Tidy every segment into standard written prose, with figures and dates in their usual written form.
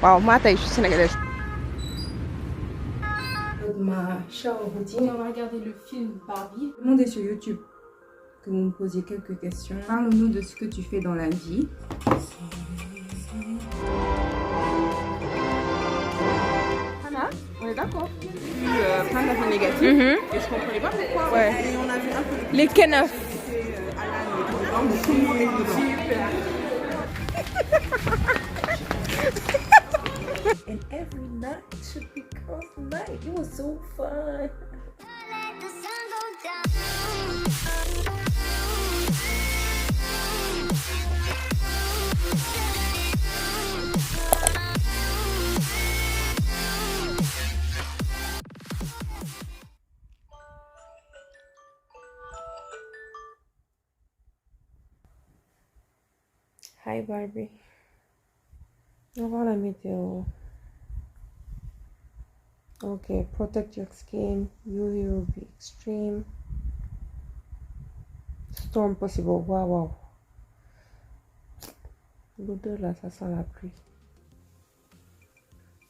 waaw maa tey je suis sénégalaise. Ma chère routine, on va regarder le film Barbie. Demandez sur YouTube que vous me posiez quelques questions. Parle-nous de ce que tu fais dans la vie. Anna, on est d'accord. Plein d'avis négatifs. Et je comprenais pas pourquoi. Ouais. Et on a vu un peu les kenafs. Alan et tout le monde est dedans. And every night should be girls' night. It was so fun. Hi Barbie. On va voir la météo. Ok, protect your skin. UV will be extreme. Storm possible. Wow, wow. L'odeur là, ça sent la pluie.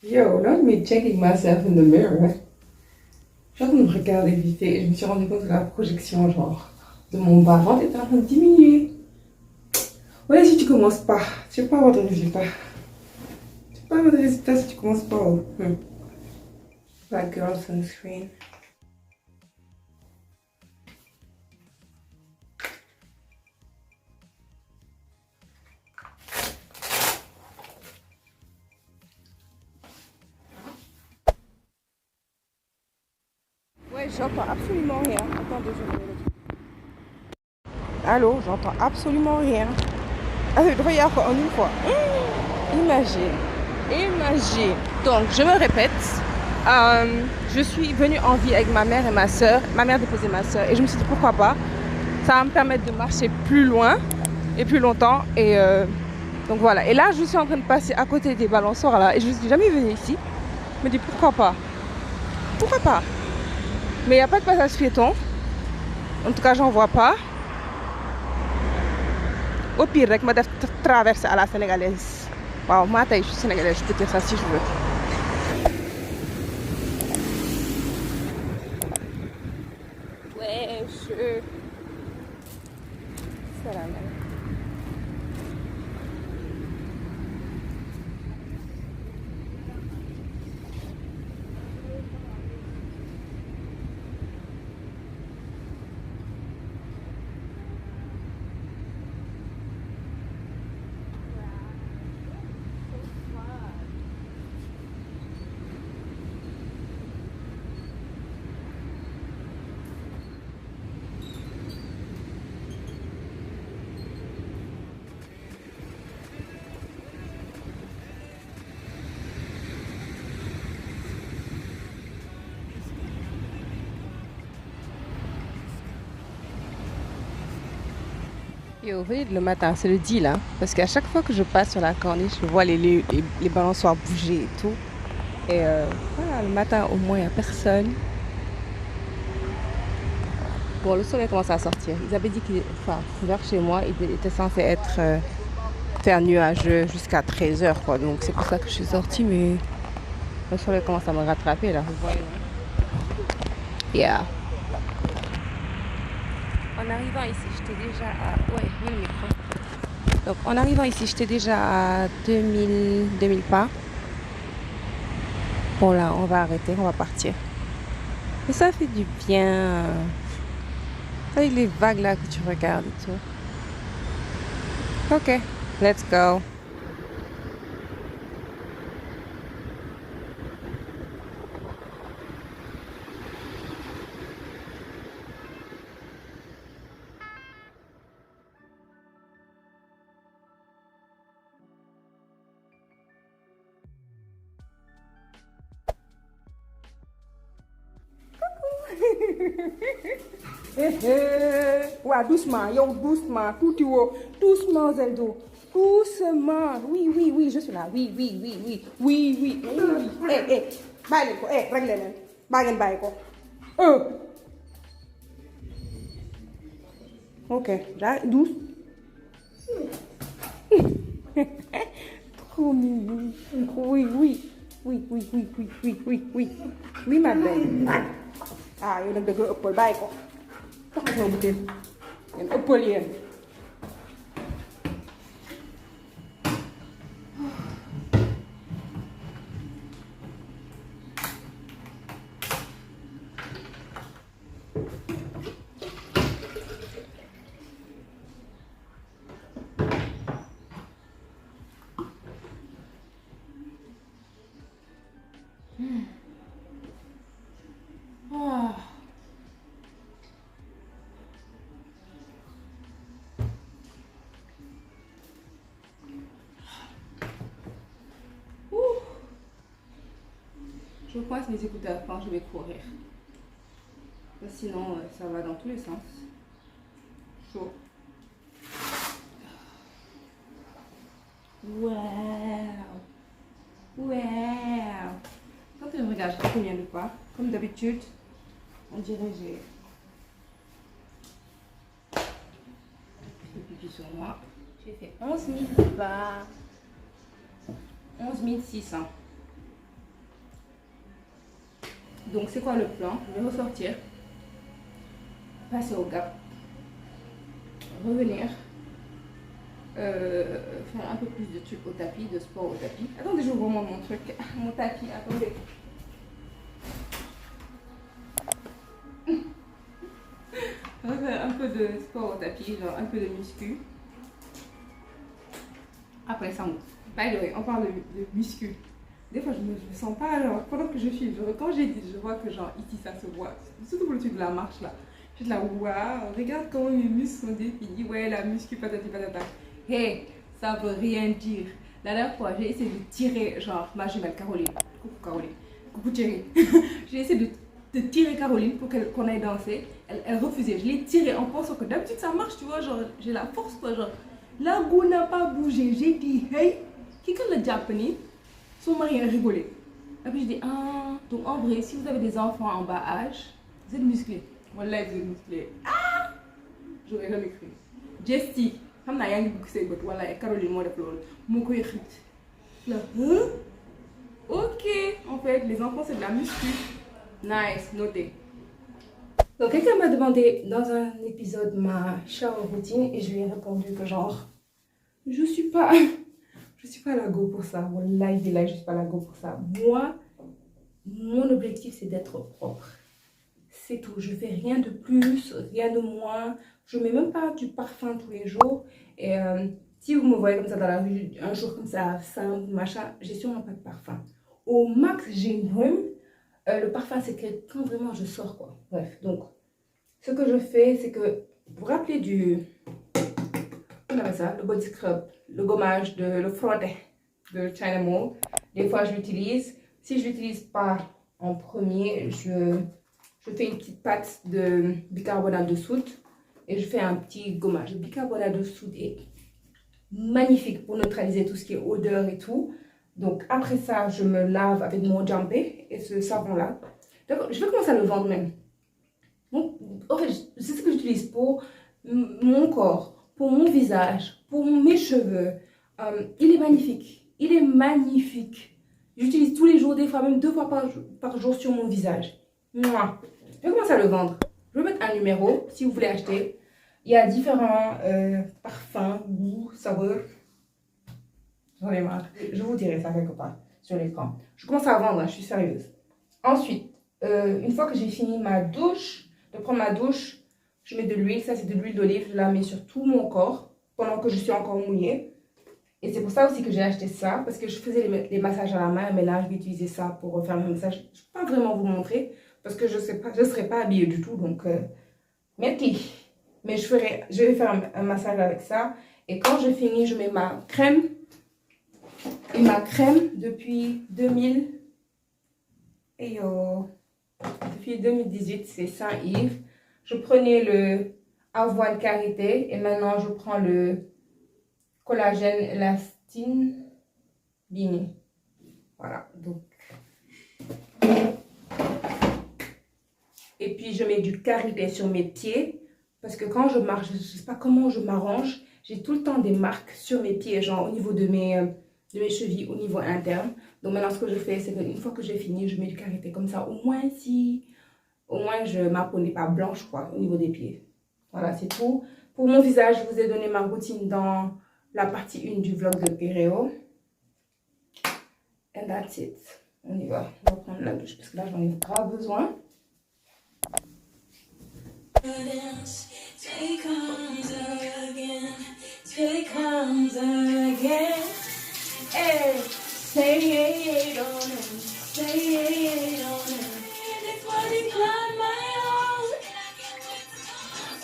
Yo, not me checking myself in the mirror. Je suis en train de me regarder vite fait et je me suis rendu compte que la projection, genre, de mon bas-ventre était en train de diminuer. Ouais, si tu commences pas, tu vas pas avoir de résultat. Tu vas pas avoir de résultat si tu commences pas. Black girl sunscreen. Ouais, j'entends absolument rien. Attendez, je vais le... Allô, j'entends absolument rien. Ah, c'est le hier en une fois. Imagine. Imagine. Donc, je me répète. Je suis venue en ville avec ma mère et ma soeur. Ma mère déposait ma soeur. Et je me suis dit, pourquoi pas. Ça va me permettre de marcher plus loin et plus longtemps. Et donc voilà. Et là, je suis en train de passer à côté des balançoires là. Et je ne suis jamais venue ici. Je me dis, pourquoi pas. Pourquoi pas. Mais il n'y a pas de passage piéton. En tout cas, j'en vois pas. Au pire, avec ma traverse à la sénégalaise. Waouh, moi, je suis sénégalaise, je peux dire ça si je veux. Ouais, je... C'est la même. Yo, venez le matin, c'est le deal, hein, parce qu'à chaque fois que je passe sur la corniche, je vois les balançoires bouger et tout. Et voilà, le matin, au moins, il n'y a personne. Bon, le soleil commence à sortir. Ils avaient dit qu'il, enfin, vers chez moi, il était censé être faire nuageux jusqu'à 13h, quoi. Donc, c'est pour ça que je suis sortie, mais le soleil commence à me rattraper, là. Vous voyez, hein? Yeah. En arrivant ici, j'étais déjà à... Ouais, oui, le micro. Donc, en arrivant ici, j'étais déjà à 2000 pas. Bon, là, on va arrêter, on va partir. Et ça fait du bien. Avec les vagues là que tu regardes et tout. Ok, let's go. Ouais, doucement, yo, doucement, tout est haut. Doucement, Zeldo. Doucement. Oui, oui, oui, je suis là. Oui, oui, oui, oui. Oui, oui, oui. Bàyyi ko, rek leen. Bàyyi ko. Ok, douce. Oh, oui, oui, oui, oui, oui, oui, oui, oui, oui, oui, oui, ma belle. Ah, yow nag da nga ëppal bàyyi ko. Tax sama butéel. Ngeen ëppal yéen. Ah. Ouh. Je coince mes écouteurs quand je vais courir. Sinon, ça va dans tous les sens. Chaud. Wow. Wow. Quand tu me regardes, je sais combien de pas. Comme d'habitude, on dirait j'ai fait pipi sur moi. J'ai fait 11 000 pas. 11 600. Donc c'est quoi le plan? Je vais ressortir, passer au Gap, revenir, faire un peu plus de trucs au tapis, de sport au tapis. Attendez, je vous remonte mon truc, mon tapis, attendez. On va faire un peu de sport au tapis, genre un peu de muscu. Après ça, by the way, on parle de muscu. Des fois, je me sens pas, genre, pendant que je filme, quand j'édite, je vois que, genre, ici, ça se voit. Surtout pour le truc de la marche, là. Je suis là, waouh, regarde comment mes muscles sont définis. Ouais, la muscu, patati patata. Hey, ça veut rien dire. La dernière fois, j'ai essayé de tirer, genre, ma jumelle Caroline. Coucou Caroline. Coucou Thierry. J'ai essayé de tirer Caroline pour qu'on aille danser. Elle refusait. Je l'ai tirée en pensant que d'habitude, ça marche, tu vois, genre, j'ai la force, quoi, genre. La goût n'a pas bougé. J'ai dit, hey, qui que le japonais? Son mari a rigolé. Et puis je dis, ah, donc en vrai, si vous avez des enfants en bas âge, vous êtes musclés. Wallah, vous êtes musclés. Ah! J'aurais jamais cru. Jesty, xam naa yaa ngi bugg say bët wala Caroline moo def loolu moo koy xit la ok, en fait les enfants c'est de la muscu. Nice, noté. Donc quelqu'un m'a demandé dans un épisode ma shower routine et je lui ai répondu que genre je suis pas la go pour ça. Wallahi billahi, je suis pas la go pour ça. Moi, mon objectif c'est d'être propre. C'est tout. Je fais rien de plus, rien de moins. Je mets même pas du parfum tous les jours. Et si vous me voyez comme ça dans la rue, un jour comme ça, simple, machin, j'ai sûrement pas de parfum. Au max, j'ai une brume. Le parfum, c'est que quand vraiment je sors, quoi. Bref, donc, ce que je fais, c'est que, vous vous rappelez du... On appelle ça, le body scrub, le gommage, le frotté de China Mall. Des fois, je l'utilise. Si je l'utilise pas en premier, je fais une petite pâte de bicarbonate de soude et je fais un petit gommage. Le bicarbonate de soude est magnifique pour neutraliser tout ce qui est odeur et tout. Donc après ça, je me lave avec mon Jumpé et ce savon-là. Donc je vais commencer à le vendre même. Donc, en fait, c'est ce que j'utilise pour mon corps, pour mon visage, pour mes cheveux. Il est magnifique. Il est magnifique. J'utilise tous les jours, des fois même 2 fois par jour sur mon visage. Mouah. Je vais commencer à le vendre. Je vais mettre un numéro si vous voulez acheter. Il y a différents parfums, goûts, saveurs. J'en ai marre. Je vous dirai ça quelque part sur l'écran. Je commence à vendre, hein, je suis sérieuse. Ensuite, une fois que j'ai fini ma douche, de prendre ma douche, je mets de l'huile. Ça, c'est de l'huile d'olive. Je la mets sur tout mon corps pendant que je suis encore mouillée. Et c'est pour ça aussi que j'ai acheté ça, parce que je faisais les massages à la main, mais là, je vais utiliser ça pour faire le massage. Je ne peux pas vraiment vous montrer, parce que je ne serai pas habillée du tout, donc merci. Mais je vais faire un massage avec ça. Et quand je finis, je mets ma crème. Et ma crème, depuis 2018, c'est Saint-Yves. Je prenais le avoine karité et maintenant je prends le collagène élastine Bini. Voilà, donc. Et puis je mets du karité sur mes pieds parce que quand je marche, je ne sais pas comment je m'arrange, j'ai tout le temps des marques sur mes pieds, genre au niveau de de mes chevilles au niveau interne. Donc maintenant ce que je fais, c'est qu'une fois que j'ai fini, je mets du karité comme ça. Au moins ma peau n'est pas blanche quoi, au niveau des pieds. Voilà, c'est tout. Pour mon visage, je vous ai donné ma routine dans la partie 1 du vlog de Péréo. And that's it. On y va. On va prendre la douche parce que là, j'en ai grave besoin. Hey, say it on him, say it on him. And it's what he climbed my own.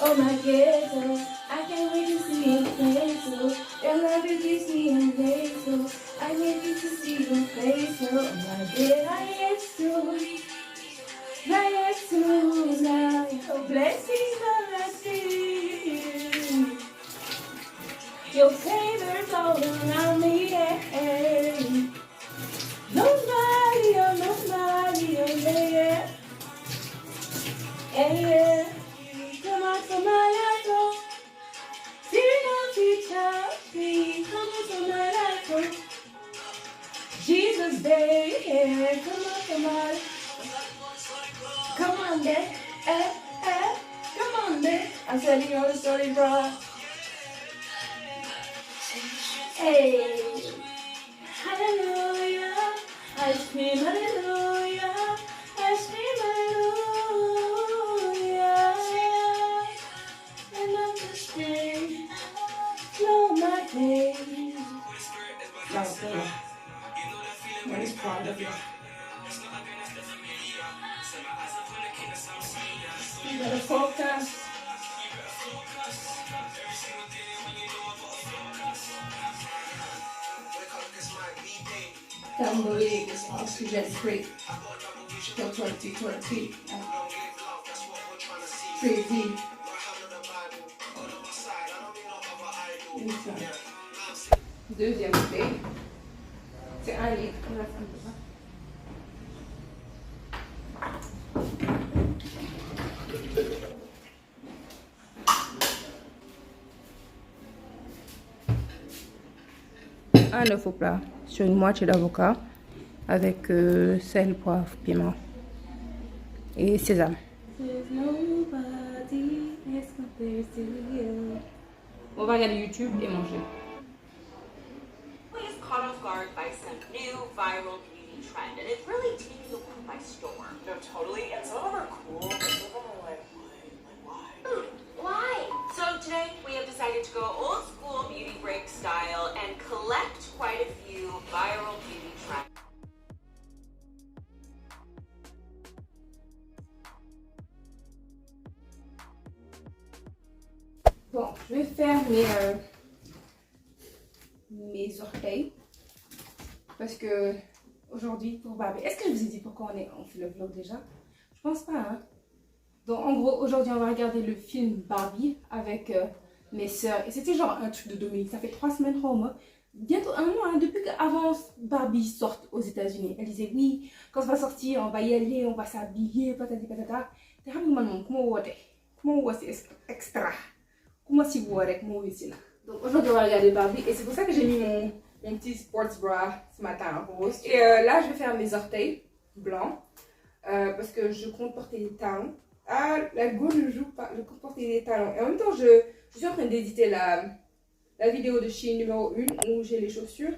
Oh my ghetto, I can't wait to see your face, so your love it keeps me in place, so I need you to see your face, so my dear, I get so, now your blessings are blessings. Your favors all around me, yeah. Nobody, oh yeah, yeah. Come on for my life, oh. Fear not to touch me. Come on for my life, oh. Jesus Day, yeah. Come on for my life. Come on, there, come on, there. I'm telling you all the story, bro. Hey, hallelujah, I scream hallelujah, I scream hallelujah, and I'm just saying, Lord, my pain. My pain. What is proud of you? You gotta focus. Can't believe it's oxygen free. Till 2020. Crazy. Deuxième thé. C'est 1 litre. Un œuf au plat sur une moitié d'avocat avec sel, poivre, piment et sésame. On va regarder YouTube et manger. Is caught off guard by some new viral beauty trend, and it's really taking the world by storm. No, totally. And some of them are cool, but some of them are like, why? Why? So today we have decided to go old school beauty break style and collect quite a few viral beauty trends. Bon, je vais faire mes orteils parce que aujourd'hui pour Barbie. Est-ce que je vous ai dit pourquoi on fait le vlog déjà? Je pense pas, hein. Donc en gros aujourd'hui on va regarder le film Barbie avec mes soeurs et c'était genre un truc de Dominique. Ça fait 3 semaines Rome, bientôt 1 mois, hein, depuis qu'avant Barbie sorte aux États-Unis. Elle disait oui, quand ça va sortir on va y aller, on va s'habiller, patati patata. Te xam nga man moom ku ma woo si extra. Comment si vous avec mon ici. Donc aujourd'hui on va regarder Barbie et c'est pour ça que j'ai mis mon petit sports bra ce matin en rose. Et là je vais faire mes orteils blancs parce que je compte porter des talons. Ah, la go ne joue pas, je compte porter des talons. Et en même temps je suis en train d'éditer la vidéo de Shein numéro 1 où j'ai les chaussures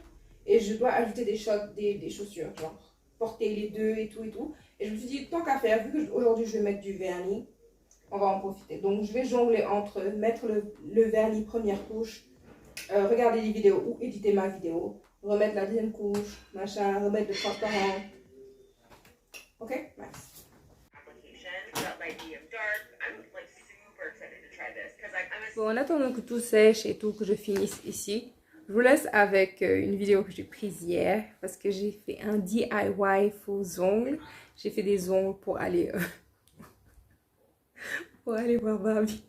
et je dois ajouter des shots des chaussures, genre porter les deux et tout. Et je me suis dit tant qu'à faire, vu que aujourd'hui je vais mettre du vernis, on va en profiter. Donc je vais jongler entre mettre le vernis première couche, regarder les vidéos ou éditer ma vidéo, remettre la deuxième couche, machin, remettre le transparent. Ok, nice. Bon, en attendant que tout sèche et tout, que je finisse ici, je vous laisse avec une vidéo que j'ai prise hier parce que j'ai fait un DIY faux ongles. J'ai fait des ongles pour aller voir Barbie.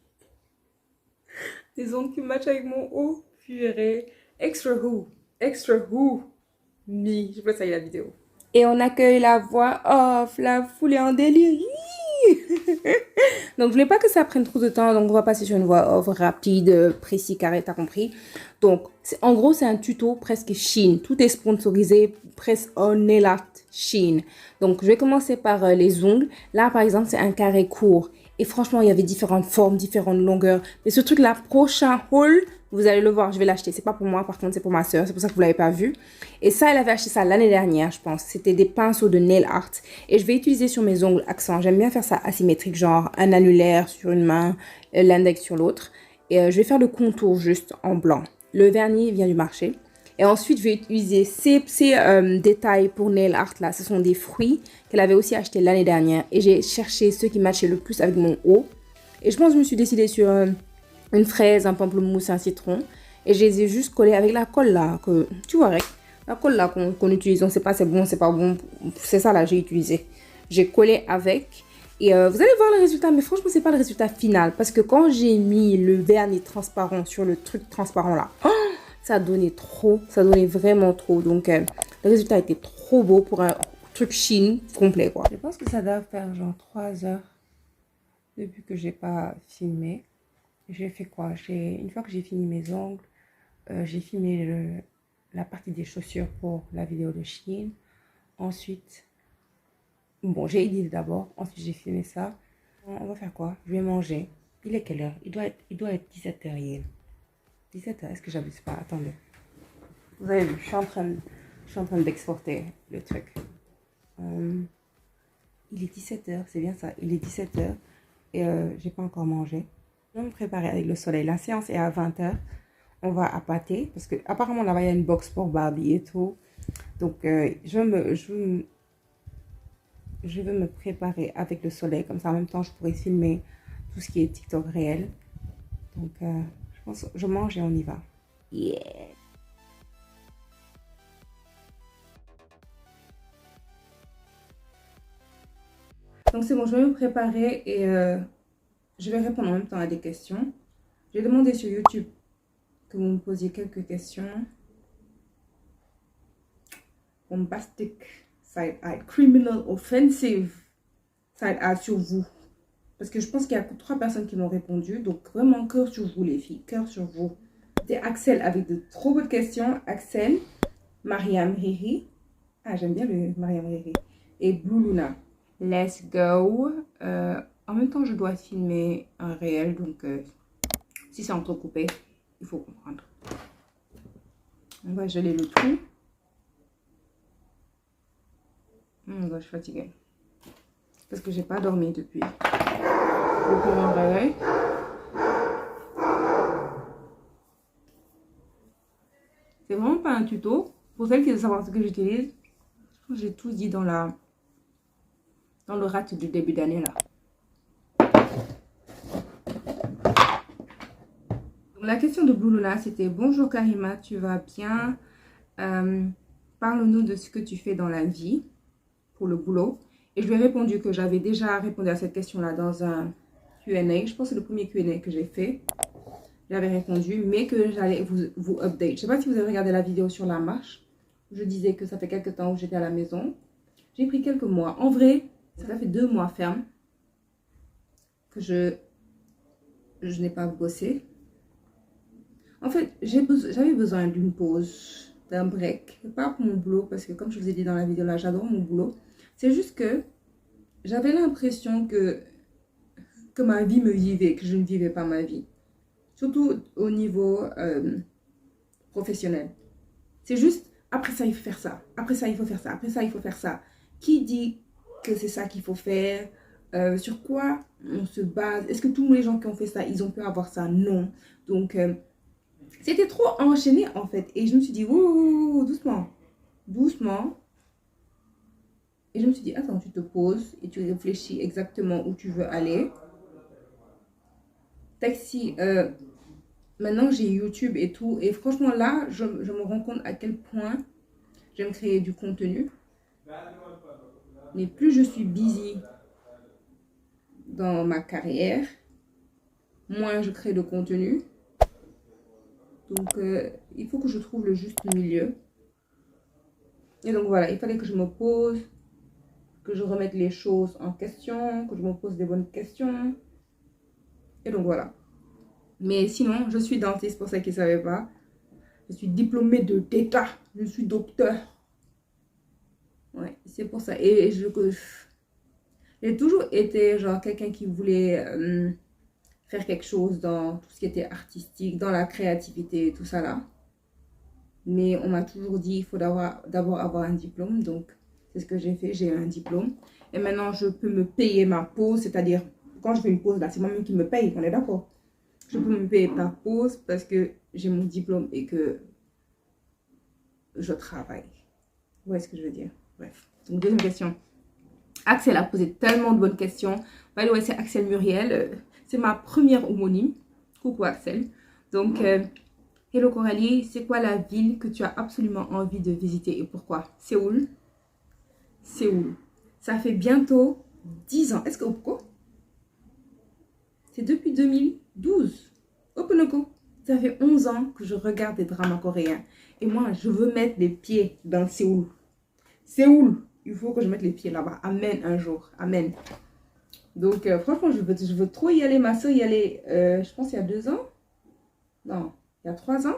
Des ongles qui matchent avec mon haut. Purée. Extra who me. Je peux ça y la vidéo. Et on accueille la voix off. La foule est en délire. Donc, je voulais pas que ça prenne trop de temps. Donc, on va passer sur une voie off rapide, précis, carré, t'as compris. Donc, en gros, c'est un tuto presque Shein. Tout est sponsorisé, presque en nail art Shein. Donc, je vais commencer par les ongles. Là, par exemple, c'est un carré court. Et franchement, il y avait différentes formes, différentes longueurs. Mais ce truc-là, prochain haul, vous allez le voir, je vais l'acheter. C'est pas pour moi, par contre, c'est pour ma soeur. C'est pour ça que vous l'avez pas vu. Et ça, elle avait acheté ça l'année dernière, je pense. C'était des pinceaux de nail art. Et je vais utiliser sur mes ongles accent. J'aime bien faire ça asymétrique, genre un annulaire sur une main, l'index sur l'autre. Et je vais faire le contour juste en blanc. Le vernis vient du marché. Et ensuite, je vais utiliser ces détails pour nail art là. Ce sont des fruits qu'elle avait aussi acheté l'année dernière. Et j'ai cherché ceux qui matchaient le plus avec mon haut. Et je pense que je me suis décidée sur une fraise, un pamplemousse, un citron. Et je les ai juste collés avec la colle là. Que, tu vois, la colle là qu'on utilise. On ne sait pas c'est bon, c'est pas bon. C'est ça là, j'ai utilisé. J'ai collé avec. Et vous allez voir le résultat. Mais franchement, c'est pas le résultat final. Parce que quand j'ai mis le vernis transparent sur le truc transparent là. Oh, ça donnait trop, ça donnait vraiment trop. Donc, le résultat était trop beau pour un truc Shein complet, quoi. Je pense que ça doit faire genre 3 heures depuis que j'ai pas filmé. J'ai fait quoi? Une fois que j'ai fini mes ongles, j'ai filmé la partie des chaussures pour la vidéo de Shein. Ensuite, bon, j'ai édité d'abord. Ensuite, j'ai filmé ça. On va faire quoi? Je vais manger. Il est quelle heure? Il doit être 17h. 17h, est-ce que j'abuse pas? Attendez. Vous avez vu, je suis en train d'exporter le truc. Il est 17h, c'est bien ça. Il est 17h et j'ai pas encore mangé. Je vais me préparer avec le soleil. La séance est à 20h. On va appâter parce que apparemment là-bas il y a une box pour Barbie et tout. Donc je veux me préparer avec le soleil. Comme ça en même temps je pourrais filmer tout ce qui est TikTok réel. Donc je mange et on y va. Yeah. Donc c'est bon, je vais me préparer et je vais répondre en même temps à des questions. J'ai demandé sur YouTube que vous me posiez quelques questions. Bombastic side eye, criminal offensive side eye sur vous. Parce que je pense qu'il y a 3 personnes qui m'ont répondu. Donc, vraiment, cœur sur vous, les filles. Cœur sur vous. C'était Axel avec de trop bonnes questions. Axel, Mariam Riri. Ah, j'aime bien le Mariam Riri. Et Blue Luna. Let's go. En même temps, je dois filmer un réel. Donc, si c'est entrecoupé, il faut comprendre. On va geler le tout. Je suis fatiguée. Parce que j'ai pas dormi depuis. Mon réveil. C'est vraiment pas un tuto. Pour celles qui veulent savoir ce que j'utilise, je pense que j'ai tout dit dans le rat du début d'année là. La question de Blue Luna, c'était: bonjour Karima, tu vas bien? Parle-nous de ce que tu fais dans la vie pour le boulot. Et je lui ai répondu que j'avais déjà répondu à cette question-là dans un Q&A. Je pense que c'est le premier Q&A que j'ai fait. J'avais répondu, mais que j'allais vous update. Je ne sais pas si vous avez regardé la vidéo sur la marche. Je disais que ça fait quelques temps où j'étais à la maison. J'ai pris quelques mois. En vrai, ça fait 2 mois ferme que je n'ai pas bossé. En fait, j'avais besoin d'une pause, d'un break. Pas pour mon boulot, parce que comme je vous ai dit dans la vidéo là, j'adore mon boulot. C'est juste que j'avais l'impression que ma vie me vivait, que je ne vivais pas ma vie. Surtout au niveau professionnel. C'est juste, après ça, il faut faire ça. Après ça, il faut faire ça. Après ça, il faut faire ça. Qui dit que c'est ça qu'il faut faire? Sur quoi on se base? Est-ce que tous les gens qui ont fait ça, ils ont pu avoir ça? Non. Donc, c'était trop enchaîné en fait. Et je me suis dit, ouh, doucement. Doucement. Et je me suis dit, attends, tu te poses et tu réfléchis exactement où tu veux aller. Taxi, maintenant j'ai YouTube et tout. Et franchement là, je me rends compte à quel point j'aime créer du contenu. Mais plus je suis busy dans ma carrière, moins je crée de contenu. Donc il faut que je trouve le juste milieu. Et donc voilà, il fallait que je me pose que je remette les choses en question, que je me pose des bonnes questions. Et donc voilà. Mais sinon, je suis dentiste pour ceux qui ne savaient pas. Je suis diplômée d'État. Je suis docteur. Ouais, c'est pour ça. Et j'ai toujours été genre quelqu'un qui voulait faire quelque chose dans tout ce qui était artistique, dans la créativité et tout ça là. Mais on m'a toujours dit il faut d'abord avoir un diplôme. Donc, c'est ce que j'ai fait. J'ai eu un diplôme. Et maintenant, je peux me payer ma pause. C'est-à-dire, quand je fais une pause là, c'est moi-même qui me paye. On est d'accord? Je peux me payer par pause parce que j'ai mon diplôme et que je travaille. Vous voyez ce que je veux dire? Bref. Donc, deuxième question. Axel a posé tellement de bonnes questions. By the way, c'est Axel Muriel. C'est ma première homonyme. Coucou Axel. Donc, hello Coralie, c'est quoi la ville que tu as absolument envie de visiter et pourquoi? Séoul. Séoul. Ça fait bientôt 10 ans. Est-ce que pourquoi? C'est depuis 2012. Openoko. Ça fait 11 ans que je regarde des dramas coréens. Et moi, je veux mettre les pieds dans Séoul. Séoul. Il faut que je mette les pieds là-bas. Amen un jour. Amen. Donc, franchement, je veux trop y aller. Ma soeur y allait, je pense, il y a 2 ans. Non, il y a 3 ans.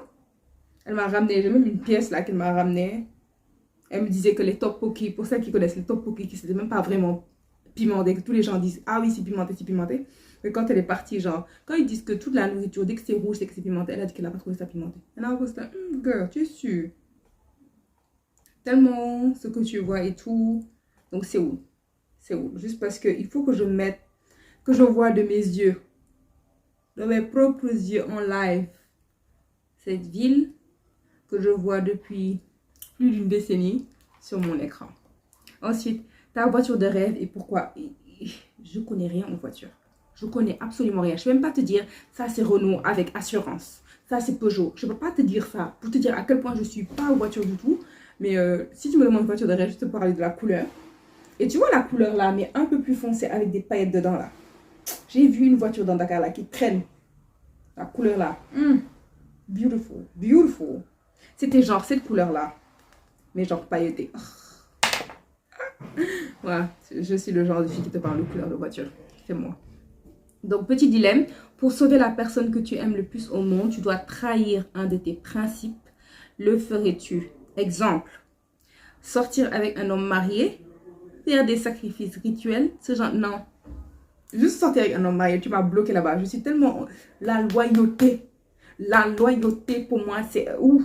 Elle m'a ramené, j'ai même une pièce là qu'elle m'a ramenée. Elle me disait que les tteokbokki, pour celles qui connaissent les tteokbokki, qui c'était même pas vraiment pimenté, que tous les gens disent, ah oui, c'est pimenté, c'est pimenté. Mais quand elle est partie, genre, quand ils disent que toute la nourriture, dès que c'est rouge, c'est que c'est pimenté, elle a dit qu'elle n'a pas trouvé ça pimenté. Elle a posté, girl, tu es sûre? Tellement ce que tu vois et tout. Donc, c'est où? C'est où? Juste parce qu'il faut que je mette, que je vois de mes yeux, de mes propres yeux en live, cette ville que je vois depuis plus d'une décennie sur mon écran. Ensuite, ta voiture de rêve et pourquoi? Je connais rien en voiture. Je connais absolument rien. Je ne peux même pas te dire, ça c'est Renault avec assurance. Ça c'est Peugeot. Je ne peux pas te dire ça pour te dire à quel point je ne suis pas en voiture du tout. Mais si tu me demandes une voiture de rêve, je te parler de la couleur. Et tu vois la couleur là, mais un peu plus foncée avec des paillettes dedans là. J'ai vu une voiture dans Dakar là qui traîne. La couleur là. Beautiful. Beautiful. C'était genre cette couleur là. Mais genre pailletée. Voilà. Je suis le genre de fille qui te parle de couleur de voiture. C'est moi. Donc, petit dilemme. Pour sauver la personne que tu aimes le plus au monde, tu dois trahir un de tes principes. Le ferais-tu? Exemple. Sortir avec un homme marié. Faire des sacrifices rituels. Ce genre, non. Juste sortir avec un homme marié, tu m'as bloqué là-bas. Je suis tellement... La loyauté. La loyauté pour moi, c'est... Ouf.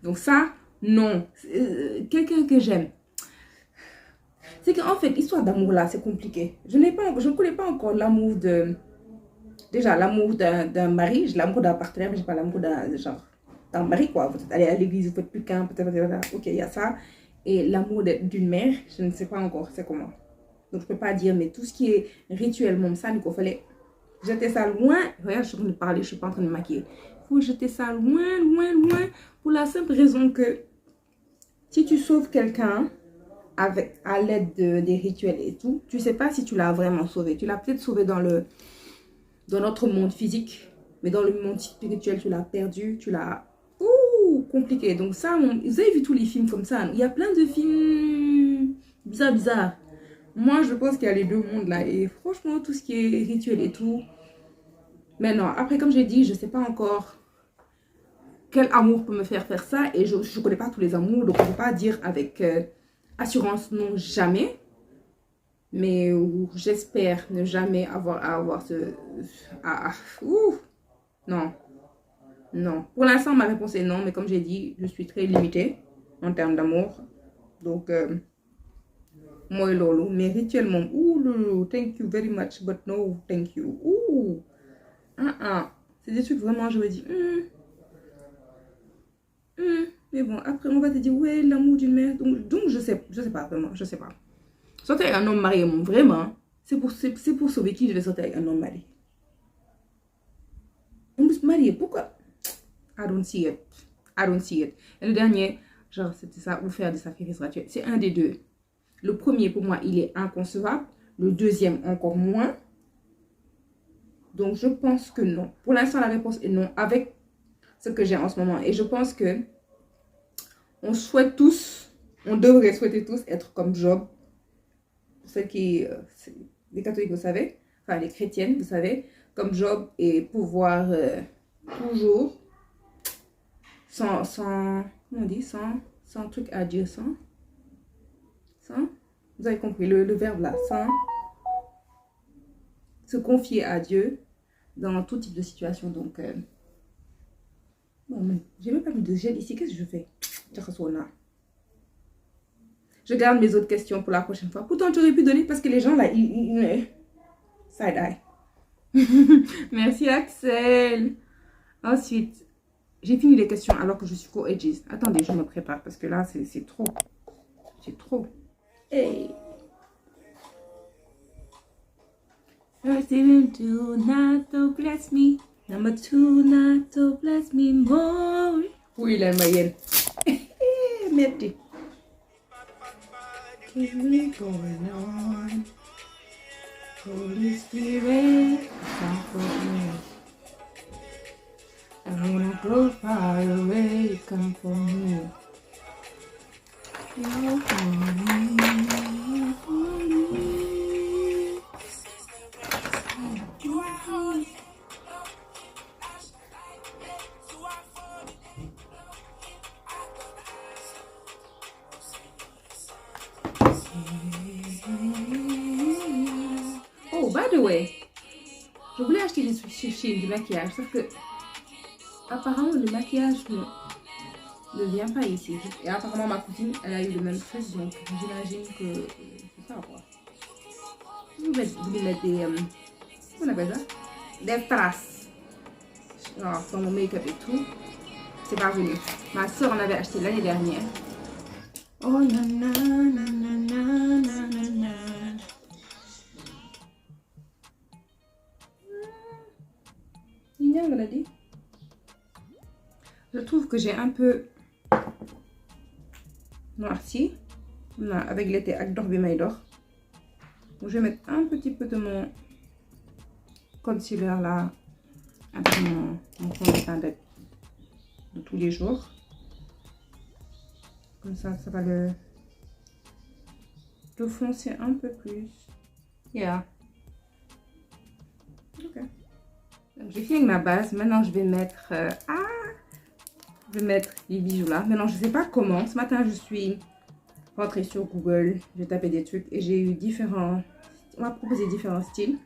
Donc ça, non. Quelqu'un que j'aime. C'est qu'en fait, l'histoire d'amour là, c'est compliqué. Je ne connais pas encore l'amour de... Déjà, l'amour d'un mari. J'ai l'amour d'un partenaire, mais je n'ai pas l'amour d'un mari, quoi. Vous êtes allé à l'église, vous faites plus qu'un, peut-être, ok, il y a ça. Et l'amour d'une mère, je ne sais pas encore c'est comment. Donc, je ne peux pas dire, mais tout ce qui est rituellement ça, il fallait jeter ça loin. Regarde, je suis en train de parler, je ne suis pas en train de me maquiller. Il faut jeter ça loin, pour la simple raison que si tu sauves quelqu'un à l'aide des rituels et tout, tu ne sais pas si tu l'as vraiment sauvé. Tu l'as peut-être sauvé dans notre monde physique, mais dans le monde spirituel, tu l'as perdu, tu l'as... compliqué. Donc ça, vous avez vu tous les films comme ça. Il y a plein de films bizarres. Moi, je pense qu'il y a les deux mondes là. Et franchement, tout ce qui est rituel et tout. Mais non, après, comme j'ai dit, je ne sais pas encore quel amour peut me faire ça. Et je ne connais pas tous les amours. Donc, on ne peut pas dire avec assurance non, jamais. Mais j'espère ne jamais avoir à avoir ce... Non. Pour l'instant, ma réponse est non. Mais comme j'ai dit, je suis très limitée en termes d'amour. Donc, moi, lolo. Mais rituellement, thank you very much, but no, thank you. C'est des trucs vraiment, je me dis, mais bon, après, on va te dire, ouais, l'amour d'une mère. Donc je sais pas, vraiment, je sais pas. Sortir avec un homme marié, vraiment, c'est pour sauver qui je vais sortir avec un homme marié. En plus, marié, pourquoi? I don't see it. Et le dernier, genre, c'était ça, ou faire des sacrifices gratuits. C'est un des deux. Le premier, pour moi, il est inconcevable. Le deuxième, encore moins. Donc, je pense que non. Pour l'instant, la réponse est non, avec ce que j'ai en ce moment. Et je pense que on souhaite tous On devrait souhaiter tous être comme Job. Pour ceux qui, les catholiques, vous savez, enfin les chrétiennes, vous savez, comme Job, et pouvoir toujours, comment on dit, sans truc à Dieu, sans, vous avez compris le verbe là, sans se confier à Dieu dans tout type de situation. Donc, bon, j'ai même pas mis de gel ici, qu'est-ce que je fais? Je garde mes autres questions pour la prochaine fois. Pourtant, tu aurais pu donner parce que les gens là, ils side-eye. Merci Axel. Ensuite, j'ai fini les questions alors que je suis co-edges. Attendez, je me prépare parce que là, c'est trop. C'est trop. Hey. First into Nato bless me. Number 2, Nato bless me more. Oui, la moyenne. Merci. Keep me going on. Holy Spirit, comfort me. And when I go far away, come for me. You're for me, you're for me. Oh, by the way, je voulais acheter des Shein du maquillage, sauf que apparemment le maquillage ne vient pas ici. Et apparemment ma cousine, elle a eu le même truc, donc j'imagine que c'est ça quoi. Vous voulez mettre des, comment on appelle ça? Des traces. Genre dans mon make-up et tout. C'est pas venu. Ma soeur en avait acheté l'année dernière. Oh nanana. Je trouve que j'ai un peu noirci avec l'été Akdor Bimaidor. Donc je vais mettre un petit peu de mon concealer là avec mon fond de teint de tous les jours. Comme ça, ça va le foncer un peu plus. Yeah. Ok. J'ai fini avec ma base. Maintenant, je vais mettre... les bijoux là. Maintenant, je ne sais pas comment. Ce matin, je suis rentrée sur Google. J'ai tapé des trucs et j'ai eu différents... On m'a proposé différents styles.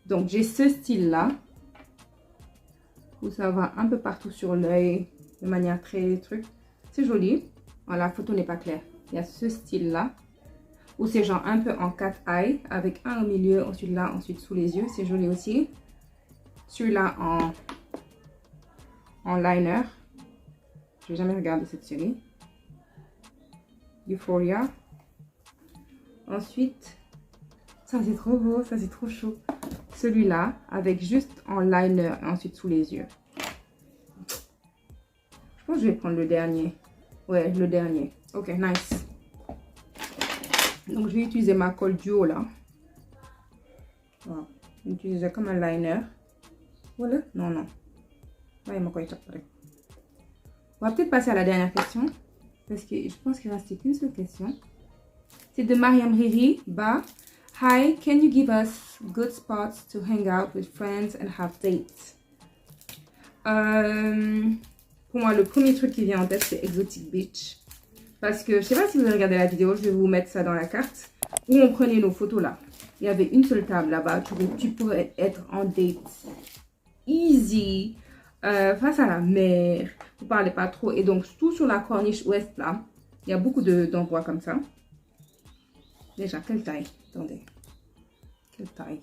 Donc, j'ai ce style là. Où ça va un peu partout sur l'œil. De manière très truc. C'est joli. Oh, la photo n'est pas claire. Il y a ce style là. Ou c'est genre un peu en cat eye avec un au milieu, ensuite là, ensuite sous les yeux. C'est joli aussi. Celui-là en liner. Je n'ai jamais regardé cette série. Euphoria. Ensuite, ça c'est trop beau, ça c'est trop chaud. Celui-là avec juste en liner et ensuite sous les yeux. Je pense que je vais prendre le dernier. Ouais, le dernier. Ok, nice. Donc, je vais utiliser ma colle duo là. Voilà. Je vais utiliser comme un liner. Voilà. Non. Ouais, ma colle est prête. On va peut-être passer à la dernière question. Parce que je pense qu'il ne reste qu'une seule question. C'est de Mariam Riri. Hi, can you give us good spots to hang out with friends and have dates? Pour moi, le premier truc qui vient en tête, c'est Exotic Beach. Parce que, je sais pas si vous avez regardé la vidéo, je vais vous mettre ça dans la carte. Où on prenait nos photos là. Il y avait une seule table là-bas. Tu pourrais être en date easy. Face à la mer. Vous parlez pas trop. Et donc, tout sur la corniche ouest là. Il y a beaucoup d'endroits comme ça. Déjà, quelle taille? Attendez. Quelle taille?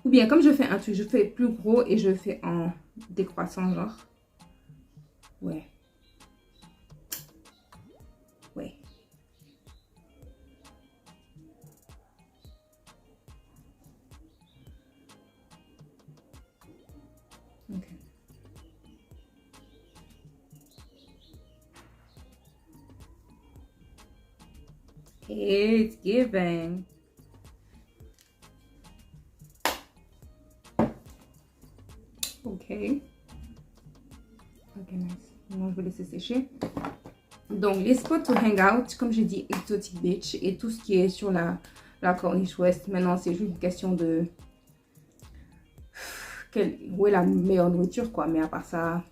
Ou bien, comme je fais un truc, je fais plus gros et je fais en décroissant genre. Ouais. Ok. It's giving. Okay. Okay, nice. Maintenant, je vais laisser sécher. Donc, les spots to hang out, comme j'ai dit, Exotic Beach et tout ce qui est sur la Corniche Ouest. Maintenant, c'est juste une question de où est la meilleure nourriture, quoi. Mais à part ça,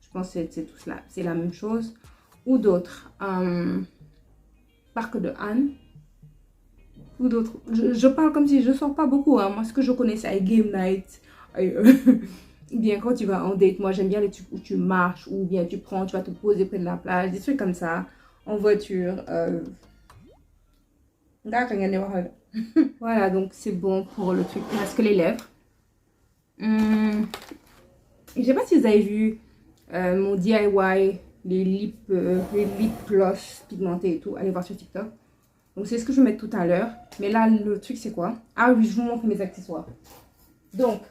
je pense que c'est tout cela. C'est la même chose. Ou d'autres. Parc de Anne. Ou d'autres. Je parle comme si je sors pas beaucoup. Hein. Moi, ce que je connais, c'est Game Night. Bien quand tu vas en date, moi j'aime bien les trucs où tu marches ou bien tu vas te poser près de la plage, des trucs comme ça, en voiture. Voilà, donc c'est bon pour le truc. Il reste que les lèvres. Je sais pas si vous avez vu mon DIY, les lip gloss pigmentés et tout. Allez voir sur TikTok. Donc c'est ce que je vais mettre tout à l'heure. Mais là, le truc c'est quoi? Ah oui, je vous montre mes accessoires. Donc,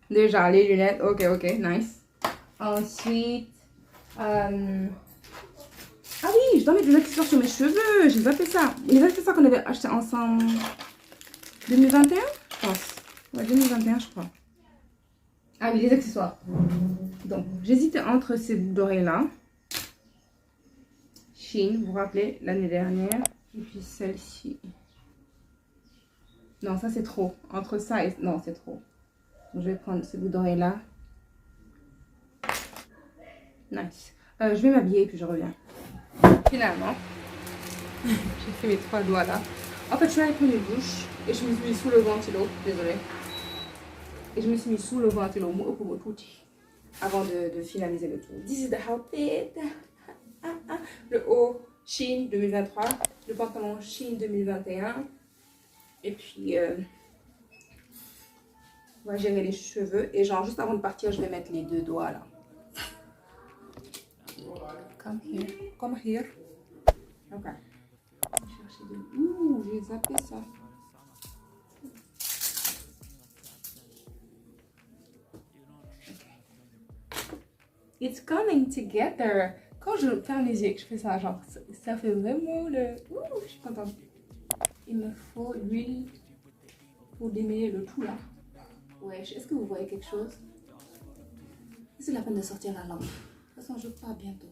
déjà, les lunettes, ok, nice. Ensuite, ah oui, je dois mettre des accessoires sur mes cheveux, j'ai zappé ça. Les accessoires qu'on avait achetés ensemble 2021, je pense. Ouais, 2021, je crois. Ah oui, les accessoires. Donc, j'hésitais entre ces boucles d'oreilles-là. Shein, vous vous rappelez, l'année dernière. Et puis celle-ci. Non, ça c'est trop. Entre ça et... Non, c'est trop. Donc, je vais prendre ces boucles d'oreilles là. Nice. Je vais m'habiller et puis je reviens. Finalement, j'ai fait mes 3 doigts là. En fait, je suis allée prendre une douche et je me suis mis sous le ventilo. Désolée. Et je me suis mis sous le ventilo avant de finaliser le tour. This is the outfit. Le haut Shein 2023. Le pantalon Shein 2021. Et puis... on va gérer les cheveux et genre juste avant de partir je vais mettre les 2 doigts là. Come here. Ok. Je vais chercher de... Ouh, j'ai zappé ça. Okay. It's coming together. Quand je ferme les yeux et que je fais ça, genre ça fait vraiment le... Ouh, je suis contente. Il me faut l'huile pour démêler le tout là. Ouais, est-ce que vous voyez quelque chose? C'est la peine de sortir la lampe. De toute façon, je pars bientôt.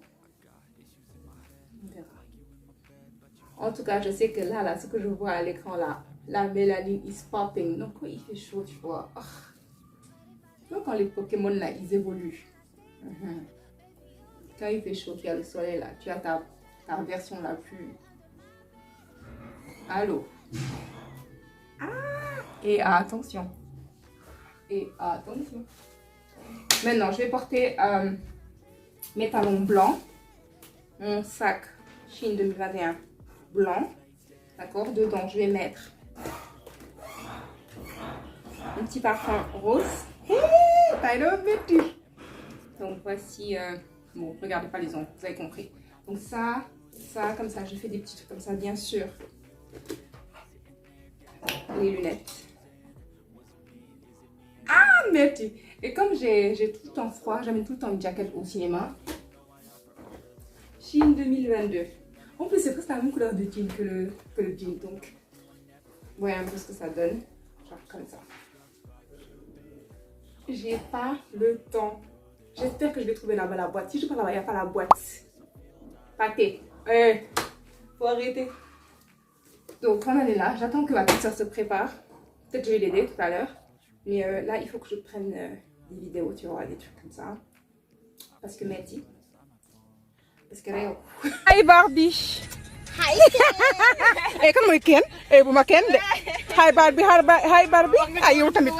On verra. En tout cas, je sais que là, ce que je vois à l'écran là, la mélanine is popping. Donc, quand il fait chaud, tu vois. Oh. Donc, quand les Pokémon là, ils évoluent. Quand il fait chaud, tu as le soleil là, tu as ta version la plus... Allô? Ah! Et attention. Et attention. Maintenant, je vais porter mes talons blancs. Mon sac Shein 2021 blanc. D'accord? Dedans, je vais mettre un petit parfum rose. I love it. Donc, voici... bon, regardez pas les ongles, vous avez compris. Donc ça, comme ça. Je fais des petits trucs comme ça, bien sûr. Les lunettes. Ah, merci. Et comme j'ai tout le temps froid, j'amène tout le temps une jaquette au cinéma. Shein 2022. En plus, c'est presque la même couleur de jean que le jean. Donc, voyez un peu ce que ça donne. Genre comme ça. J'ai pas le temps. J'espère que je vais trouver là-bas la boîte. Si je pars là-bas, il n'y a pas la boîte. Pâté. Faut arrêter. Donc, on en est là. J'attends que ma petite soeur se prépare. Peut-être que je vais l'aider tout à l'heure. Mais là, il faut que je prenne des vidéos, tu vois, des trucs comme ça. Parce que Mehdi. Parce que là... Hi Barbie! Hi Ken! Eh, kan mooy Ken? Eh, bu ma Ken de. Hi Barbie, hi Barbie. Ah, yow tamit.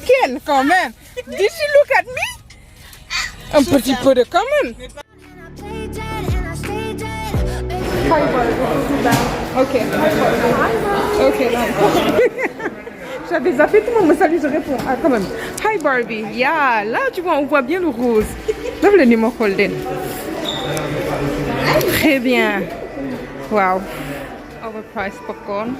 Ken, quand même. Did you look at me? Un petit peu de quand même. Hi Barbie. Ok. Ok, nice. J'avais zappé, tout le monde me salue, je réponds. Ah, quand même. Hi Barbie. Yeah, là, tu vois, on voit bien le rose. Là, le numéro Holden. Très bien. Wow. Overpriced popcorn.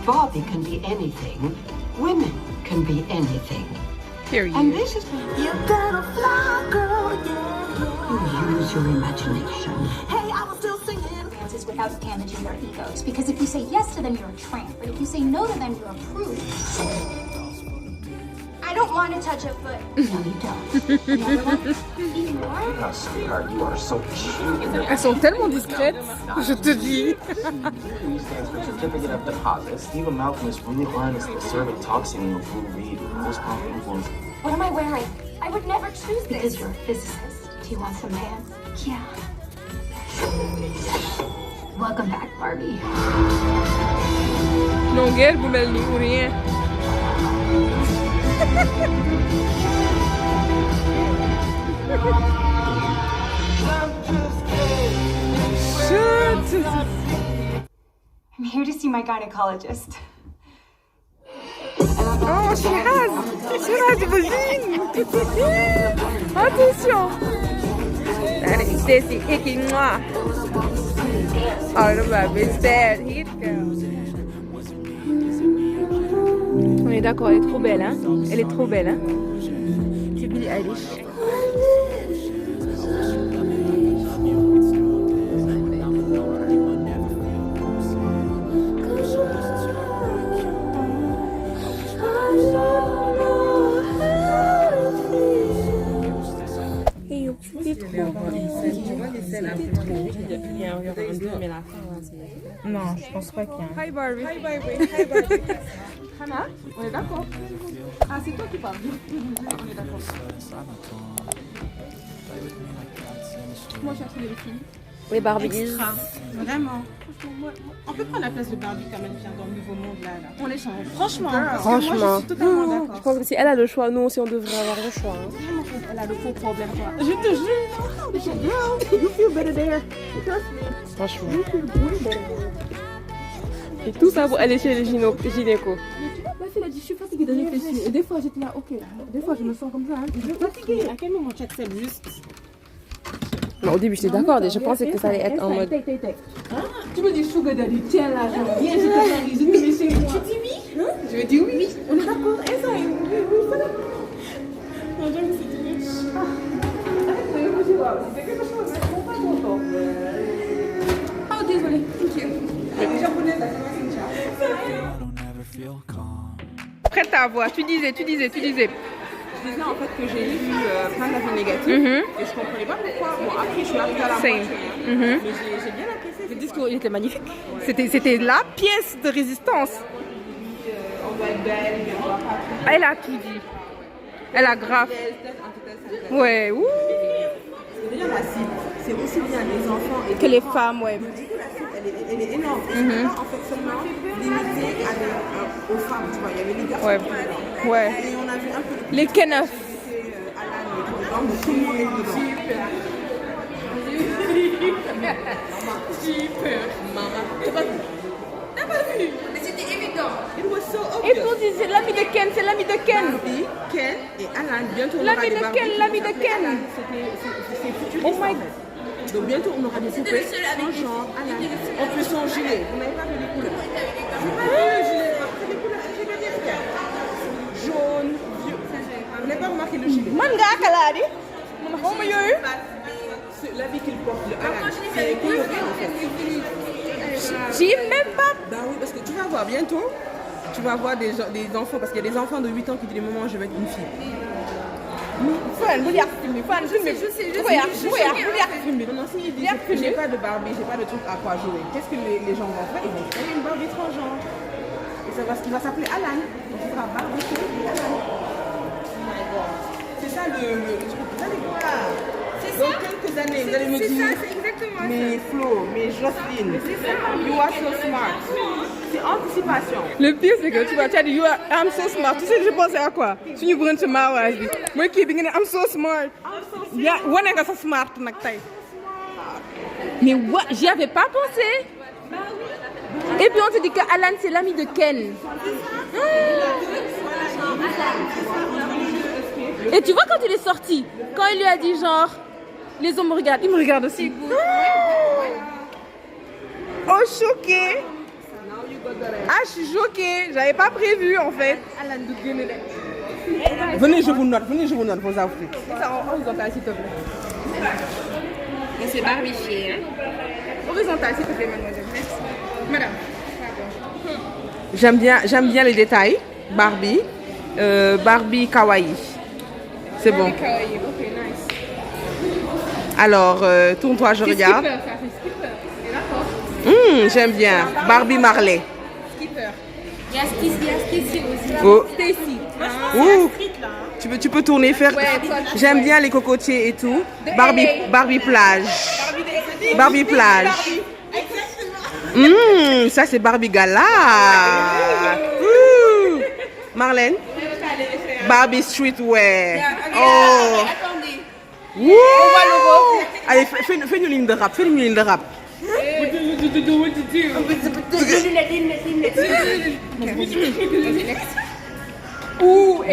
Barbie can be anything, women can be anything. Period. And this is you gotta fly, girl, yeah. You use your imagination. Hey, I was still singing. Without damaging their egos. Because if you say yes to them, you're a tramp. But if you say no to them, you're a prude. I don't want to touch a foot. No, you don't. Another one? Oh, sweetheart, you are so cute. Elles sont tellement discrètes, je te dis. He stands for certificate of deposit. Stephen Malcolm is really harnessed the servant talk singing of Blue Reed, most common influence. What am I wearing? I would never choose this. Because you're a physicist. Do you want some pants? Yeah. Welcome back, Barbie. Longueur, vous m'allez ou rien. I'm here to see my gynecologist. Oh, Shiraz! Shiraz, vas-y! Attention! Allez, Stacy, icky, moi! Oh, the baby's dead. Here it goes. On est d'accord, elle est trop belle, hein? Elle est trop belle, hein? C'est Billie Eilish. Non, je pense pas qu'il y a un. Hi Barbie. Hi Barbie. Hi Barbie. Hannah, on est d'accord? Ah, c'est toi qui parles. On est d'accord. Moi, j'ai appris les filles. Oui, Barbie. Extra. Vraiment. On peut prendre la place de Barbie quand même, dans le nouveau monde là. On l'échange. Franchement. Parce que moi, je suis totalement d'accord. Je pense que si elle a le choix, nous aussi on devrait avoir le choix. Hein. Elle a le faux problème, toi. Je te jure. Girl, you feel better there. Franchement. You feel way better. Et tout ça pour aller chez les gynéco. Ma fille a dit, je suis fatiguée de réfléchir. Et des fois, j'étais là, ok. Des fois, je me sens comme ça. Hein. Je suis fatiguée. À quel moment tu acceptes juste? Non, au début, j'étais d'accord. Je pensais que ça allait être en mode. Hein? Tu me dis Sugar Daddy, tiens là, je viens, je te marie, je te mets chez moi. Tu dis oui? Hein? Je vais dire oui. On est d'accord. Et ça, oui, c'est d'accord. Non, j'aime que c'est tout. Arrête de réfléchir. C'est quelque chose, mais je ne suis pas content. Oh, désolé. Thank you. Les japonais, là, c'est ma Prête à voir. Tu disais. Je disais en fait que j'ai eu plein d'avis négatifs et je comprenais pas pourquoi. Bon, après, je suis arrivée à la moitié, mais j'ai bien apprécié. Le discours, il était magnifique. C'était la pièce de résistance. On doit être belle, mais on doit pas. Elle a tout dit. Elle a grave. Ouais, ouh. Déjà, la cible, c'est aussi bien les enfants et Que les femmes, ouais. Du coup, la cible, elle est énorme. C'est pas en fait seulement limitée aux femmes, tu vois. Il y avait les garçons. Ouais. Et on a vu un peu Les Kenneth. Alan et tout, donc tout le monde est dedans. Super, maman. T'as pas vu? Mais c'était évident. It was so obvious. Et tout dit, c'est l'ami de Ken, Barbie, Ken et Alan. Bientôt on aura L'ami des de Barbie. Ken, l'ami de Ken. C'est futuriste. Oh my en fait. Donc bientôt on aura des poupées transgenres, Alan. En plus son gilet. Vous n'avez pas vu les couleurs? J'ai pas vu le gilet. C'est les couleurs. J'ai bien fait. Jaune, vieux. Vous n'avez pas remarqué le gilet? Manga Kaladi. L'habit qu'il porte, le Alan, c'est coloré en fait. J'y ai même pas. Ben oui, parce que tu vas voir bientôt, tu vas voir des enfants, parce qu'il y a des enfants de 8 ans qui disent maman, je veux être une fille. Fan, vous filmer. Fan, filmer. Je sais. Non, si ils disent que j'ai pas de Barbie, j'ai pas de truc à quoi jouer, qu'est-ce que les gens vont faire? Ils vont créer une Barbie transgenre. Et ça va, il va s'appeler Alan. Donc il sera Barbie et Alan. C'est ça le truc. Vous allez voir. Dans quelques années, vous allez me dire, mais Flo, mais Jocelyne, you are so smart. C'est anticipation. Le pire, c'est que tu vas dire, I'm so smart. Tu sais, je pensais à quoi? Si tu prends ce marrage, moi qui dis, I'm so smart. Yeah, on est so smart, mais what? J'y avais pas pensé. Et puis on te dit que Alan, c'est l'ami de Ken. Et tu vois quand il est sorti, quand il lui a dit genre, les hommes me regardent, ils me regardent aussi. Oh, choqué. Ah, je suis choquée. J'avais pas prévu en fait. Venez, je vous note vos outfits. Ça en horizontal, s'il te plaît. Mais c'est barbifié, hein. Horizontal, s'il te plaît, mademoiselle. Merci. Madame. J'aime bien les détails. Barbie. Barbie kawaii. C'est bon. Ok, nice. Alors, tourne-toi, je regarde. Skipper, ça fait skipper. Et d'accord. J'aime bien. Barbie Marley. Skipper. Il y a Stacy aussi. Oh. Stacy. Ouh. Tu peux tourner, faire. Ouais, J'aime bien les cocotiers et tout. Barbie plage. Barbie plage. Ça c'est Barbie gala. Ouh. Marlène. Barbie streetwear. Oh. Wouh. Allez, fais une ligne de rap.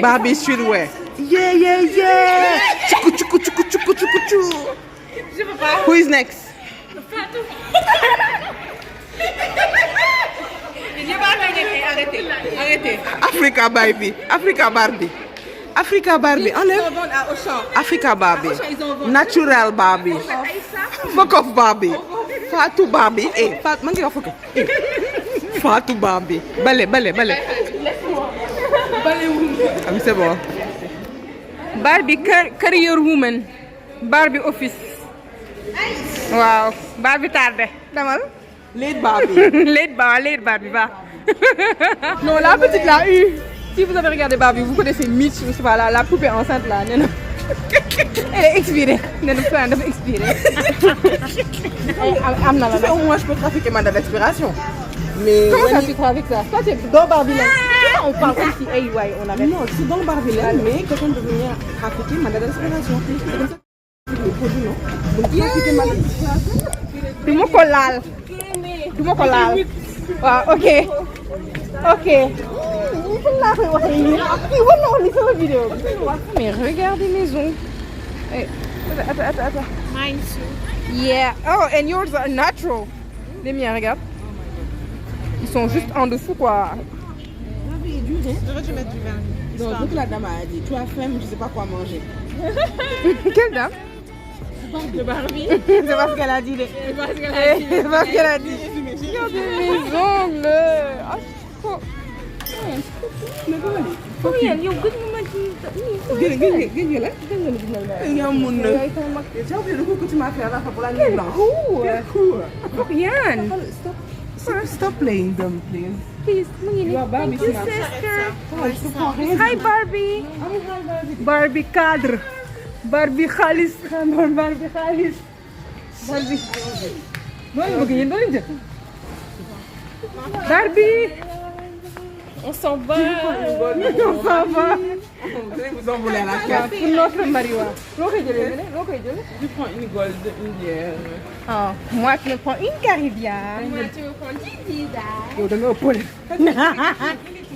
Barbie streetwear. Yeah. Chuku. Who is next? Arrêtez. Africa Barbie. Enlève. Africa Barbie. Natural Barbie. Fuck off Barbie. Fatou Barbie. Fatou Barbie. Balai. C'est bon. Barbie career woman. Barbie office. Wow. Barbie tardé. Damal. Late Barbie. Late Barbie, va. Non, la petite l'a eu. Si vous avez regardé Barbie, vous connaissez Mitch, je sais pas, la poupée enceinte là. Elle est expirée. Elle est expirée. Au moins, je peux trafiquer ma date d'expiration. Mais comment ça tu trafiques ça? Toi, c'est dans Barbie Land. On parle comme si, hey, ouais, on avait. non, c'est dans Barbie Land, mais quelqu'un peut venir trafiquer ma date d'expiration. C'est comme ça. Le produit, non? Donc, trafiquer ma date d'expiration. Du ma ko laal. Waaw, ok. Mais regardez mes ongles. Hey, attends. Mine too. Yeah. Oh, and yours are natural. Les miens, regarde. Ils sont juste en dessous, quoi. Donc la dame a dit, tu as faim, mais tu sais pas quoi manger. Quelle dame? De Barbie. C'est parce qu'elle a dit. C'est parce qu'elle a dit. Regardez mes ongles. Ah, trop. Korean, yow gëj nga ma ci. J'ai oublié le coup que tu m'as fait à la fin pour la nuit blanche. Korean. Stop playing them, please. Please, You are Barbie thank you, smart. sister. Hi, Barbie. Barbie cadre. Barbie xaalis. Barbie xaalis. Barbie. Loolu bëgg yéen doon jël. Barbie. On s'en va. On s'en va. Vous allez vous envoler à la carte. Pour notre mariwa. Loo koy jëlee? Tu prends une gold, une bière. Ah, moi je me prends une caribbean. Moi, tu veux prendre du visa. Yow da nga ëppal.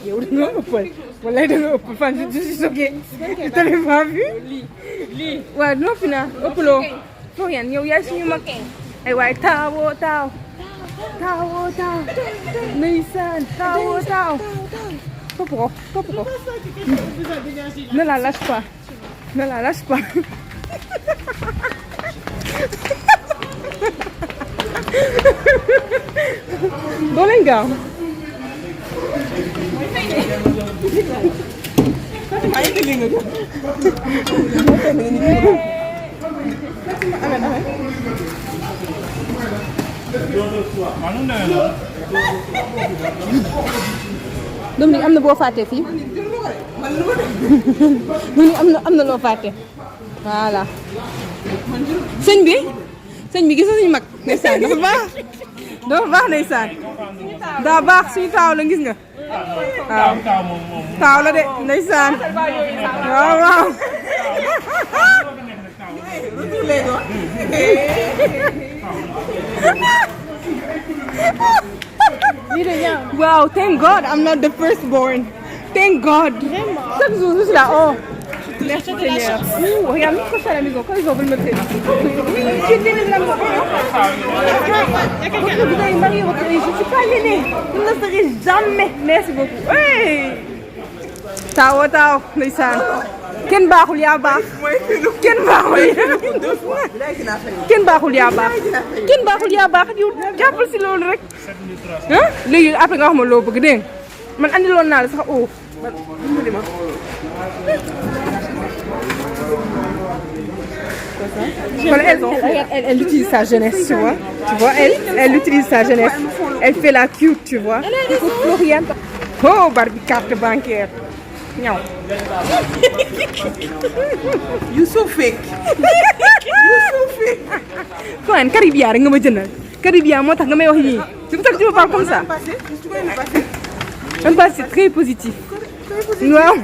Yow da nga ëppal. Wallaay da nga ëppal. Fan je suis choquée. Je t'avais pas vu? Lii. Waaw noppi naa ëppaloo. Florian yow yaay suñu mag. Ay waay taawoo taaw. Ndeysaan taawoo taaw. Topp ko. Ne la lâche pas. Doo leen gaaw. doom ni am na boo fàtte fii. mu ni am na loo fàtte. Voilà. sëñ bi gis nga suñu mag. ndeysaan dafa baax ndeysaan. daa baax suñu taaw la gis nga. waaw taaw la de ndeysaan. waaw. Wow, thank God I'm not the firstborn. Thank God. Chaque jour je suis là, oh. mère qui t'énerve. Ouh, regarde, nous comme ça à la maison, quand ils ont voulu me faire. Oui, j'ai été la maison. Votre vous avez marié, je ne suis pas l'aîné. Vous ne serez jamais. Merci beaucoup. Hey! Tao, tao, ndeysaan. Kenn baaxul yaa baax. Kenn baaxul yaa baax. Kenn baaxul yaa baax yow jàppal si loolu rek. ah léegi après nga wax ma loo bëgg dégg nga man andiloon naa la sax oo. Elle utilise sa jeunesse, tu vois. Elle utilise sa jeunesse. Elle fait la cute, tu vois. Écoute, Florian. Oh, Barbie, carte bancaire. ñaw. You so fake. Florian, Caribia rek nga ma jëndal. Caribia moo tax nga may wax yii. C'est pour ça que tu me parles comme ça. Un passé très positif. Wow,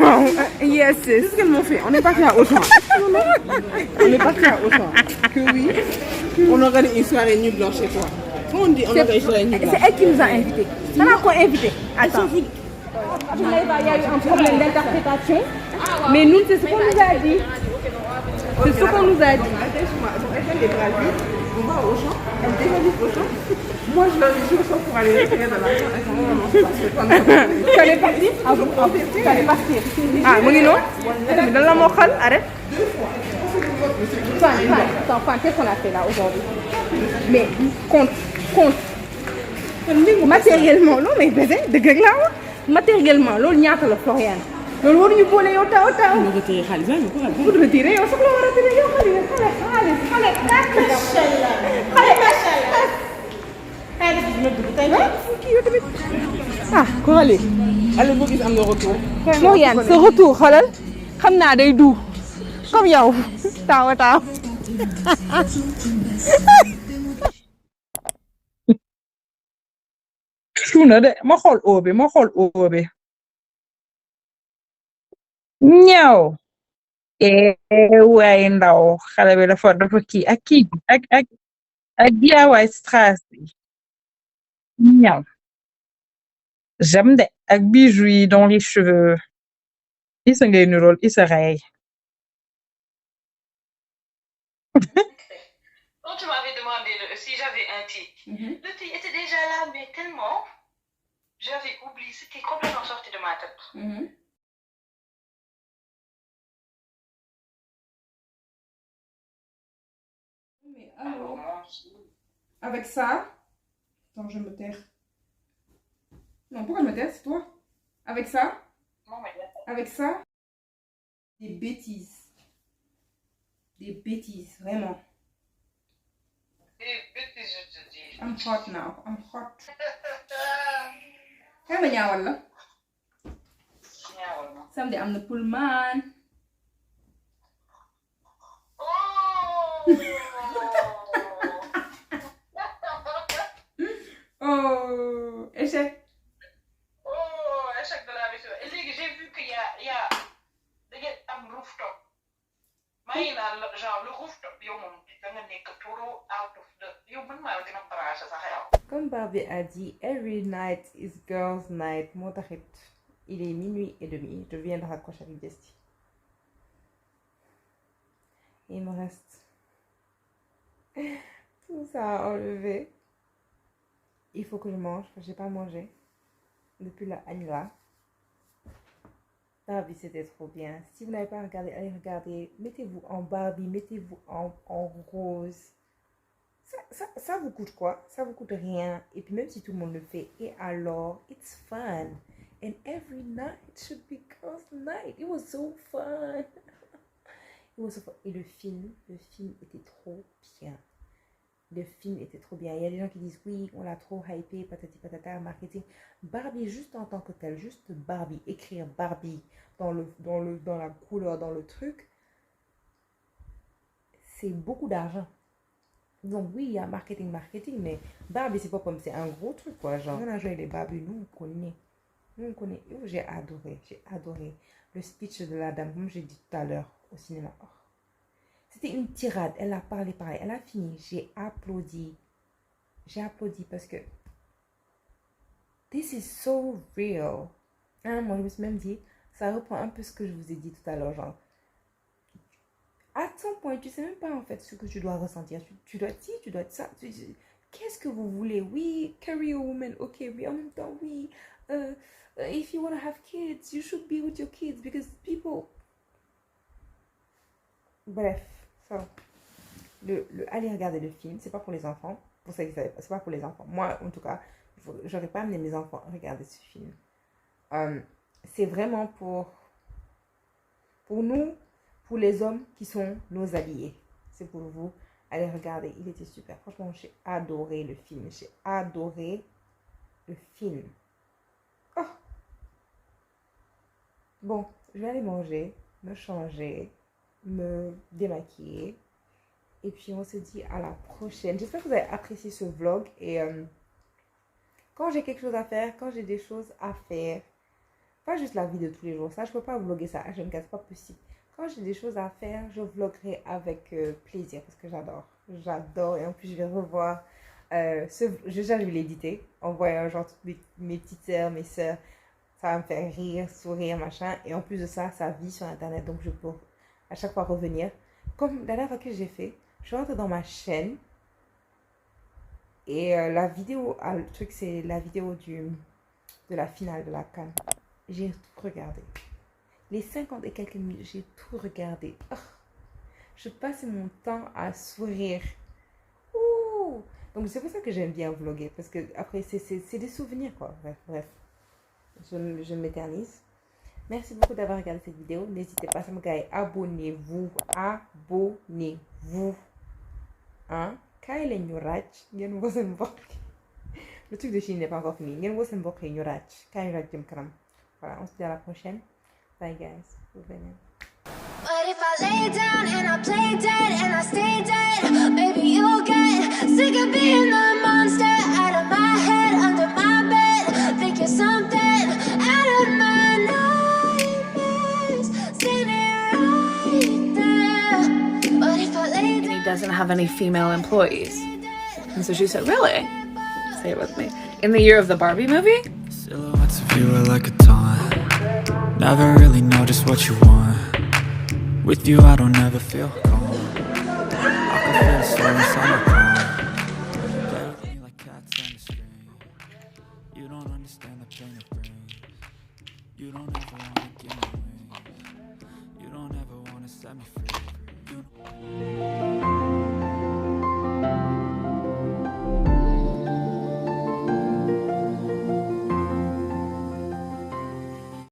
yes. C'est ce qu'elles m'ont fait. On est parti à Auchan. On est parti à Auchan. Que oui, on organise une soirée nulle blanche chez toi. Quand on dit on organise une soirée nulle blanche. C'est elle qui nous a invités. Ça n'a quoi invité. Attends. Il y a eu un problème d'interprétation. Mais nous, c'est ce qu'on nous a dit. C'est ce qu'on nous a dit. Elle fait des bras vides. On va au Auchan. Elle dévalise Auchan. Moi, je leur dis Auchan pour aller récupérer de l'argent. Elles sont vraiment pas. Tu allais partir? Tu allais partir. Ah, mon nino? Dans la mochale, arrête. Enfin, qu'est-ce qu'on a fait là aujourd'hui? Mais compte. Matériellement, non, mais bébé, de grec là, matériellement, l'eau n'y a pas le Florian. loolu waruñu boole yow taw. nga retiré xaalis bi ko pour retirer yow soxla war a retirer yow xale. Ah Coralie. allez boo gis am na retour. Florian sa retour xoolal xam naa day du comme yow taaw. suuna de ma xool oobe ñaw waay ndaw xale bi dafa kii ak diawaay strass bi ñaw j'aime de ak bijoux yi dans les cheveux isa ngay nurool isa rey Quand tu m'avais demandé si j'avais un thé, le thé était déjà là, mais tellement j'avais oublié, c'était complètement sorti de ma tête. Mais alors, avec ça, attends, je me taire. Non, pourquoi je me taire, c'est toi? Avec ça, Non, mais avec ça, des bêtises, vraiment. je te dis. I'm hot now, I'm hot. Kaya ba ñaawal la? ñaawal na. Samedi am na Pullman. Oh, échec. Oh, échec de la mission. Et j'ai vu qu'il y a un rooftop. Mais genre le rooftop, Comme Barbie a dit, every night is girls' night. Moo taxit il est minuit et demi. Je viens de raccrocher avec Jessie. Il me reste tout ça à enlever. Il faut que je mange parce que j'ai pas mangé depuis la Agne là. Barbie, c'était trop bien. Si vous n'avez pas regardé, allez regarder. Mettez-vous en Barbie, mettez-vous en rose. Ça vous coûte quoi? Ça vous coûte rien. Et puis même si tout le monde le fait, et alors, it's fun. And every night should be girls' night. It was so fun. It was so fun. Et le film était trop bien. Le film était trop bien. Il y a des gens qui disent oui, on l'a trop hypé, patati patata, marketing. Barbie juste en tant que tel, juste Barbie, écrire Barbie dans la couleur, dans le truc, c'est beaucoup d'argent. Donc oui, il y a marketing, mais Barbie c'est pas comme c'est un gros truc quoi, genre. On a joué les Barbie, nous on connaît. Oh, j'ai adoré le speech de la dame, comme j'ai dit tout à l'heure au cinéma. Oh. C'était une tirade, elle a parlé pareil, elle a fini, j'ai applaudi parce que this is so real. Moi je me suis même dit, ça reprend un peu ce que je vous ai dit tout à l'heure, genre À ton point, tu sais même pas en fait ce que tu dois ressentir. Tu dois ci, tu dois ça. Qu'est-ce que vous voulez? Oui, career woman, ok, mais en même temps, oui. If you want to have kids, you should be with your kids because people. Bref, ça. Aller regarder le film, c'est pas pour les enfants. Pour ça, c'est pas pour les enfants. Moi, en tout cas, j'aurais pas amené mes enfants à regarder ce film. C'est vraiment pour nous, pour les hommes qui sont nos alliés. C'est pour vous. Allez regarder, il était super. Franchement, j'ai adoré le film. J'ai adoré le film. Oh. Bon, je vais aller manger, me changer, me démaquiller. Et puis, on se dit à la prochaine. J'espère que vous avez apprécié ce vlog. Et quand j'ai quelque chose à faire, quand j'ai des choses à faire, pas juste la vie de tous les jours. Ça, je ne peux pas vlogger ça. Je ne me casse pas possible. Quand j'ai des choses à faire, je vloggerai avec plaisir parce que j'adore. J'adore. Et en plus, je vais revoir déjà, je vais l'éditer en voyant genre toutes mes petites sœurs, mes sœurs. Ça va me faire rire, sourire, machin. Et en plus de ça, ça vit sur Internet. Donc, je peux à chaque fois revenir. Comme la dernière fois que j'ai fait, je rentre dans ma chaîne. Et la vidéo, le truc, c'est la vidéo de la finale de la CAN. J'ai tout regardé. Les 50 et quelques minutes, j'ai tout regardé. Oh, je passe mon temps à sourire. Ouh. Donc, c'est pour ça que j'aime bien vlogger. Parce que après, c'est des souvenirs, quoi. Bref. Je m'éternise. Merci beaucoup d'avoir regardé cette vidéo. N'hésitez pas, abonnez-vous. Abonnez-vous. Hein? Le truc de Chine n'est pas encore fini. Voilà, on se dit à la prochaine. Bye guys. But if I lay down and I play dead and I stay dead, maybe you'll get sick of being the monster out of my head, under my bed. Think you're something out of my nightmares, standing right there. But if I lay down, He doesn't have any female employees. And so she said, really? Say it with me. In the year of the Barbie movie? Silhouettes of you are like a taunt. Never really know just what you want. With you I don't ever feel calm. I can feel the soul inside my palm. Play with me like cats on the string. You don't understand the pain it brings. You don't ever wanna give me wings. You don't ever wanna set me free.